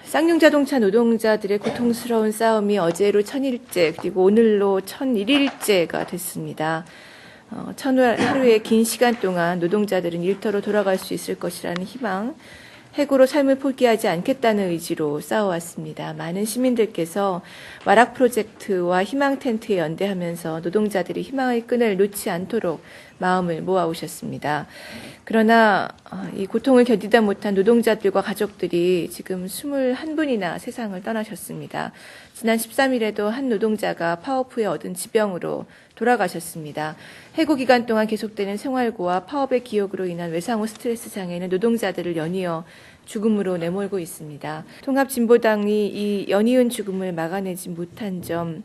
쌍용자동차 노동자들의 고통스러운 싸움이 어제로 1000일째 그리고 오늘로 1001일째가 됐습니다. 하루의 긴 시간 동안 노동자들은 일터로 돌아갈 수 있을 것이라는 희망, 해고로 삶을 포기하지 않겠다는 의지로 싸워왔습니다. 많은 시민들께서 와락 프로젝트와 희망 텐트에 연대하면서 노동자들이 희망의 끈을 놓지 않도록 마음을 모아오셨습니다. 그러나 이 고통을 견디다 못한 노동자들과 가족들이 지금 21분이나 세상을 떠나셨습니다. 지난 13일에도 한 노동자가 파업 후에 얻은 지병으로 돌아가셨습니다. 해고 기간 동안 계속되는 생활고와 파업의 기억으로 인한 외상후 스트레스 장애는 노동자들을 연이어 죽음으로 내몰고 있습니다. 통합진보당이 이 연이은 죽음을 막아내지 못한 점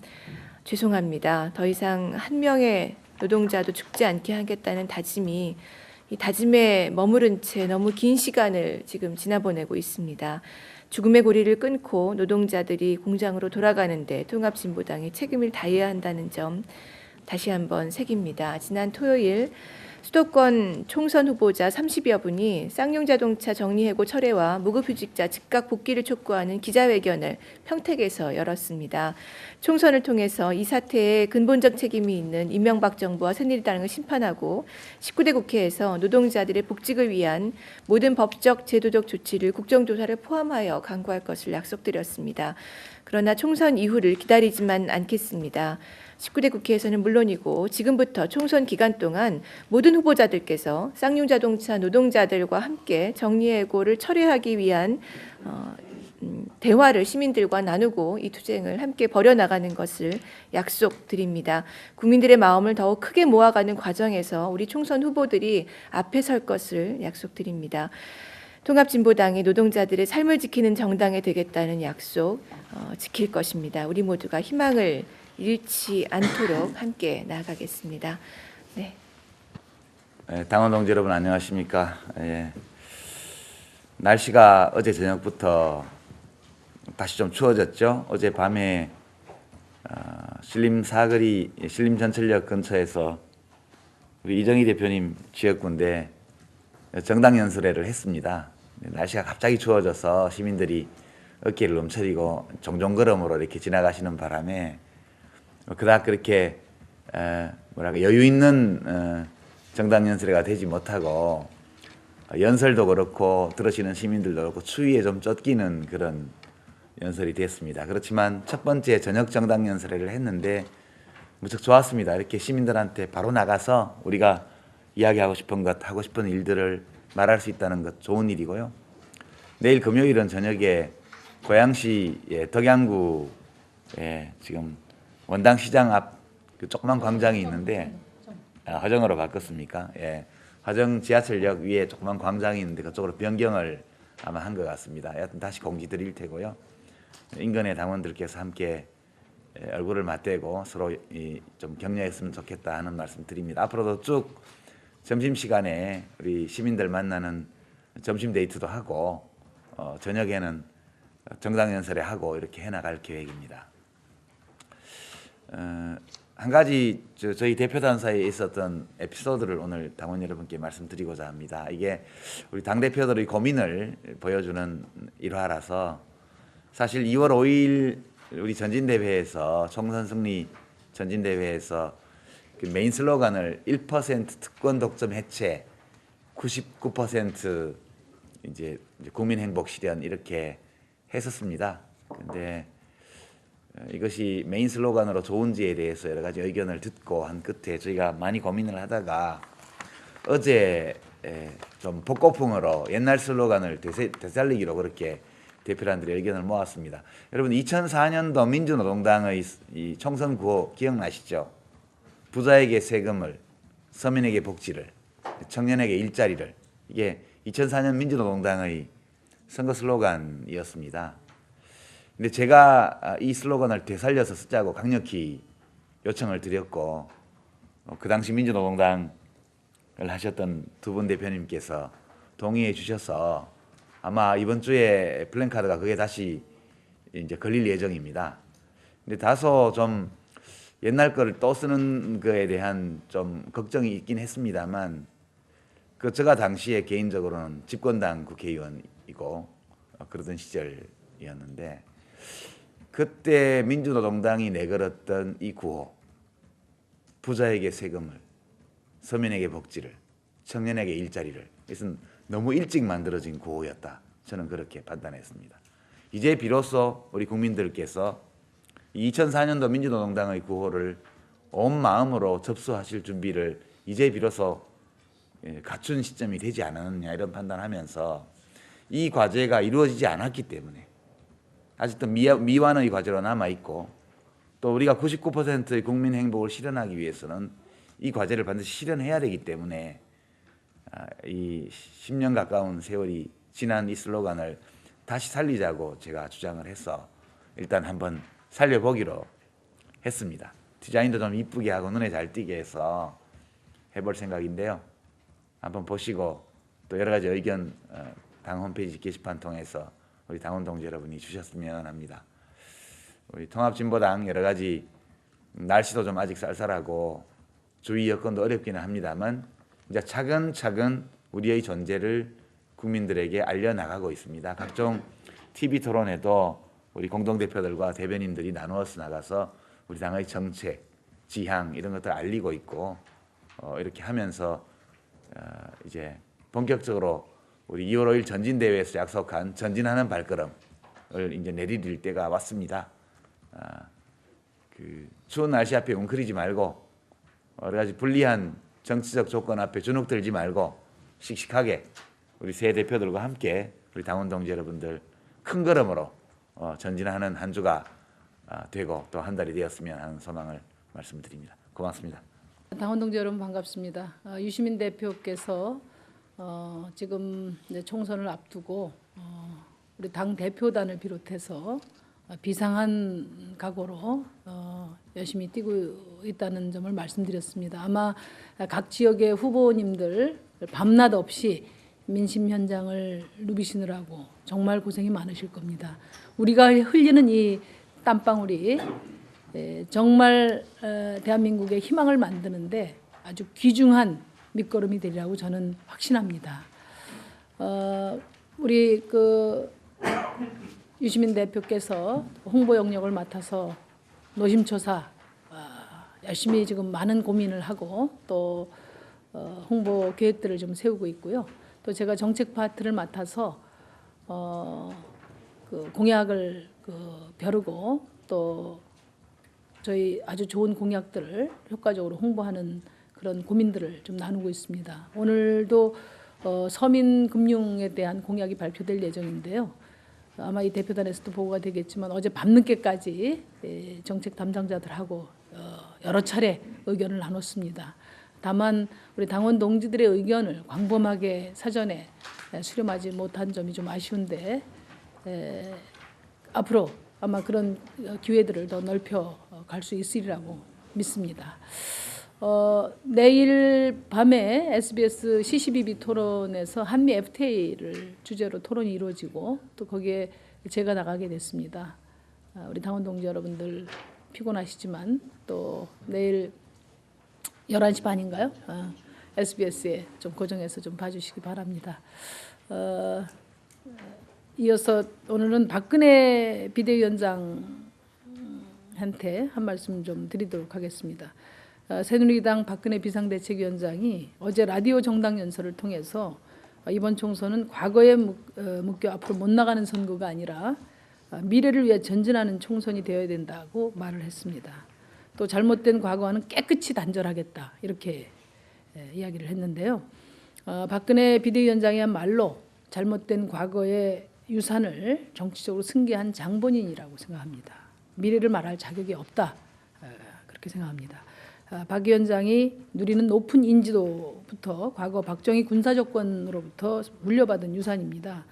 죄송합니다. 더 이상 한 명의 노동자도 죽지 않게 하겠다는 다짐이 이 다짐에 머무른 채 너무 긴 시간을 지금 지나보내고 있습니다. 죽음의 고리를 끊고 노동자들이 공장으로 돌아가는데 통합진보당이 책임을 다해야 한다는 점 다시 한번 새깁니다. 지난 토요일 수도권 총선 후보자 30여 분이 쌍용자동차 정리해고 철회와 무급휴직자 즉각 복귀를 촉구하는 기자회견을 평택에서 열었습니다. 총선을 통해서 이 사태에 근본적 책임이 있는 이명박 정부와 새누리당을 심판하고 19대 국회에서 노동자들의 복직을 위한 모든 법적 제도적 조치를 국정조사를 포함하여 강구할 것을 약속드렸습니다. 그러나 총선 이후를 기다리지만 않겠습니다. 19대 국회에서는 물론이고 지금부터 총선 기간 동안 모든 후보자들께서 쌍용자동차 노동자들과 함께 정리해고를 철회하기 위한 대화를 시민들과 나누고 이 투쟁을 함께 벌여나가는 것을 약속드립니다. 국민들의 마음을 더욱 크게 모아가는 과정에서 우리 총선 후보들이 앞에 설 것을 약속드립니다. 통합진보당이 노동자들의 삶을 지키는 정당이 되겠다는 약속 지킬 것입니다. 우리 모두가 희망을 잃지 않도록 함께 나아가겠습니다. 네. 당원 동지 여러분 안녕하십니까? 날씨가 어제 저녁부터 다시 좀 추워졌죠. 어제 밤에 신림 사거리 신림 전철역 근처에서 우리 이정희 대표님 지역구인데 정당 연설회를 했습니다. 날씨가 갑자기 추워져서 시민들이 어깨를 움츠리고 종종걸음으로 이렇게 지나가시는 바람에 그닥 그렇게 여유 있는 정당 연설회가 되지 못하고 연설도 그렇고 들으시는 시민들도 그렇고 추위에 좀 쫓기는 그런 연설이 됐습니다. 그렇지만 첫 번째 저녁 정당 연설회를 했는데 무척 좋았습니다. 이렇게 시민들한테 바로 나가서 우리가 이야기하고 싶은 것, 하고 싶은 일들을 말할 수 있다는 것 좋은 일이고요. 내일 금요일은 저녁에 고양시의 덕양구에 지금 원당시장 앞 그 조그만 광장이 있는데 화정으로 바꿨습니까? 화정 지하철역 위에 조그만 광장이 있는데 그쪽으로 변경을 아마 한 것 같습니다. 여하튼 다시 공지 드릴 테고요. 인근의 당원들께서 함께 얼굴을 맞대고 서로 좀 격려했으면 좋겠다 하는 말씀 드립니다. 앞으로도 쭉 점심시간에 우리 시민들 만나는 점심 데이트도 하고 저녁에는 정당연설회 하고 이렇게 해나갈 계획입니다. 한 가지 저희 대표단사에 있었던 에피소드를 오늘 당원 여러분께 말씀드리고자 합니다. 이게 우리 당대표들의 고민을 보여주는 일화라서 사실 2월 5일 우리 전진대회에서 총선 승리 전진대회에서 그 메인 슬로건을 1% 특권 독점 해체, 99% 이제 국민 행복 실현 이렇게 했었습니다. 근데 이것이 메인 슬로건으로 좋은지에 대해서 여러 가지 의견을 듣고 한 끝에 저희가 많이 고민을 하다가 어제 좀 복고풍으로 옛날 슬로건을 되살리기로 그렇게 대표단들의 의견을 모았습니다. 여러분 2004년도 민주노동당의 이 총선 구호 기억나시죠? 부자에게 세금을, 서민에게 복지를, 청년에게 일자리를. 이게 2004년 민주노동당의 선거 슬로건이었습니다. 근데 제가 이 슬로건을 되살려서 쓰자고 강력히 요청을 드렸고 그 당시 민주노동당을 하셨던 두 분 대표님께서 동의해 주셔서 아마 이번 주에 플랜카드가 그게 다시 이제 걸릴 예정입니다. 근데 다소 좀 옛날 거를 또 쓰는 거에 대한 좀 걱정이 있긴 했습니다만 제가 당시에 개인적으로는 집권당 국회의원이고 그러던 시절이었는데 그때 민주노동당이 내걸었던 이 구호, 부자에게 세금을, 서민에게 복지를, 청년에게 일자리를, 이것은 너무 일찍 만들어진 구호였다. 저는 그렇게 판단했습니다. 이제 비로소 우리 국민들께서 2004년도 민주노동당의 구호를 온 마음으로 접수하실 준비를 이제 비로소 갖춘 시점이 되지 않았느냐 이런 판단하면서 이 과제가 이루어지지 않았기 때문에 아직도 미완의 과제로 남아있고 또 우리가 99%의 국민 행복을 실현하기 위해서는 이 과제를 반드시 실현해야 되기 때문에 이 10년 가까운 세월이 지난 이 슬로건을 다시 살리자고 제가 주장을 해서 일단 한번 살려보기로 했습니다. 디자인도 좀 이쁘게 하고 눈에 잘 띄게 해서 해볼 생각인데요. 한번 보시고 또 여러 가지 의견 당 홈페이지 게시판 통해서 우리 당원 동지 여러분이 주셨으면 합니다. 우리 통합진보당 여러 가지 날씨도 좀 아직 쌀쌀하고 주위 여건도 어렵기는 합니다만 이제 차근차근 우리의 존재를 국민들에게 알려나가고 있습니다. 각종 TV 토론에도 우리 공동대표들과 대변인들이 나누어서 나가서 우리 당의 정책, 지향 이런 것들을 알리고 있고 이렇게 하면서 이제 본격적으로 우리 2월 5일 전진대회에서 약속한 전진하는 발걸음을 이제 내디딜 때가 왔습니다. 그 추운 날씨 앞에 웅크리지 말고 여러 가지 불리한 정치적 조건 앞에 주눅들지 말고 씩씩하게 우리 새 대표들과 함께 우리 당원 동지 여러분들 큰 걸음으로 전진하는 한 주가 되고 또 한 달이 되었으면 하는 소망을 말씀드립니다. 고맙습니다. 당원 동지 여러분 반갑습니다. 유시민 대표께서 지금 이제 총선을 앞두고 우리 당 대표단을 비롯해서 비상한 각오로 열심히 뛰고 있다는 점을 말씀드렸습니다. 아마 각 지역의 후보님들 밤낮 없이 민심 현장을 누비시느라고 정말 고생이 많으실 겁니다. 우리가 흘리는 이 땀방울이 정말 대한민국의 희망을 만드는데 아주 귀중한 밑거름이 되리라고 저는 확신합니다. 우리 유시민 대표께서 홍보 영역을 맡아서 노심초사 열심히 지금 많은 고민을 하고 또 홍보 계획들을 좀 세우고 있고요. 또 제가 정책 파트를 맡아서 그 공약을 벼르고 또 저희 아주 좋은 공약들을 효과적으로 홍보하는 그런 고민들을 좀 나누고 있습니다. 오늘도 서민금융에 대한 공약이 발표될 예정인데요. 아마 이 대표단에서도 보고가 되겠지만 어제 밤늦게까지 정책 담당자들하고 여러 차례 의견을 나눴습니다. 다만 우리 당원 동지들의 의견을 광범하게 사전에 수렴하지 못한 점이 좀 아쉬운데 앞으로 아마 그런 기회들을 더 넓혀 갈 수 있으리라고 믿습니다. 내일 밤에 SBS C12B 토론에서 한미 FTA를 주제로 토론이 이루어지고 또 거기에 제가 나가게 됐습니다. 우리 당원 동지 여러분들 피곤하시지만 또 내일 11시 반인가요? SBS에 좀 고정해서 좀 봐주시기 바랍니다. 이어서 오늘은 박근혜 비대위원장한테 한 말씀 좀 드리도록 하겠습니다. 새누리당 박근혜 비상대책위원장이 어제 라디오 정당 연설을 통해서 이번 총선은 과거에 묶여 앞으로 못 나가는 선거가 아니라 미래를 위해 전진하는 총선이 되어야 된다고 말을 했습니다. 또 잘못된 과거와는 깨끗이 단절하겠다 이렇게 이야기를 했는데요. 박근혜 비대위원장의 한 말로 잘못된 과거의 유산을 정치적으로 승계한 장본인이라고 생각합니다. 미래를 말할 자격이 없다 그렇게 생각합니다. 박 위원장이 누리는 높은 인지도부터 과거 박정희 군사정권으로부터 물려받은 유산입니다.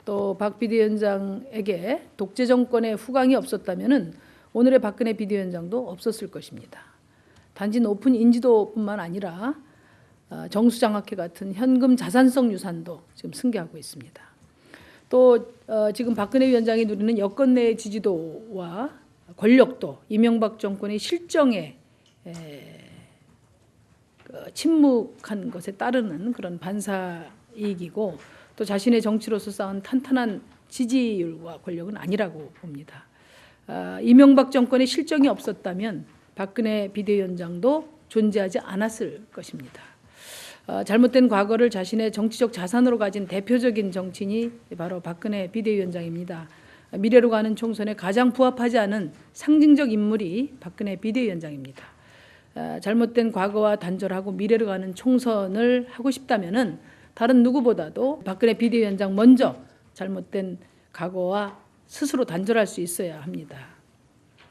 또 박 비대위원장에게 독재 정권의 후광이 없었다면은 오늘의 박근혜 비대위원장도 없었을 것입니다. 단지 높은 인지도뿐만 아니라 정수장학회 같은 현금 자산성 유산도 지금 승계하고 있습니다. 또 지금 박근혜 위원장이 누리는 여권 내 지지도와 권력도 이명박 정권의 실정에 침묵한 것에 따르는 그런 반사이익이고 또 자신의 정치로서 쌓은 탄탄한 지지율과 권력은 아니라고 봅니다. 이명박 정권의 실정이 없었다면 박근혜 비대위원장도 존재하지 않았을 것입니다. 잘못된 과거를 자신의 정치적 자산으로 가진 대표적인 정치인이 바로 박근혜 비대위원장입니다. 미래로 가는 총선에 가장 부합하지 않은 상징적 인물이 박근혜 비대위원장입니다. 잘못된 과거와 단절하고 미래로 가는 총선을 하고 싶다면은 다른 누구보다도 박근혜 비대위원장 먼저 잘못된 과거와 스스로 단절할 수 있어야 합니다.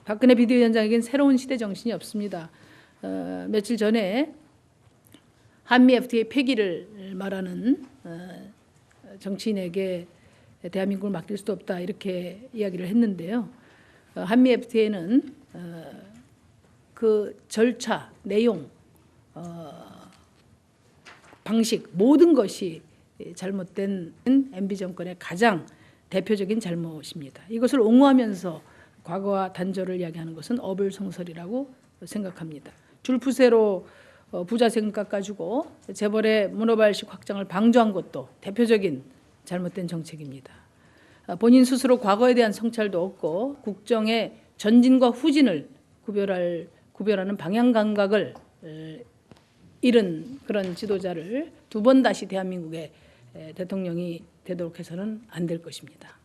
박근혜 비대위원장에겐 새로운 시대 정신이 없습니다. 며칠 전에 한미 FTA 폐기를 말하는 정치인에게 대한민국을 맡길 수도 없다 이렇게 이야기를 했는데요. 한미 FTA는 그 절차, 내용, 방식 모든 것이 잘못된 MB 정권의 가장 대표적인 잘못입니다. 이것을 옹호하면서 과거와 단절을 이야기하는 것은 어불성설이라고 생각합니다. 줄푸세로 부자 세금 깎아주고 재벌의 문어발식 확장을 방조한 것도 대표적인 잘못된 정책입니다. 본인 스스로 과거에 대한 성찰도 없고 국정의 전진과 후진을 구별하는 방향 감각을 잃은 그런 지도자를 두 번 다시 대한민국의 대통령이 되도록 해서는 안 될 것입니다.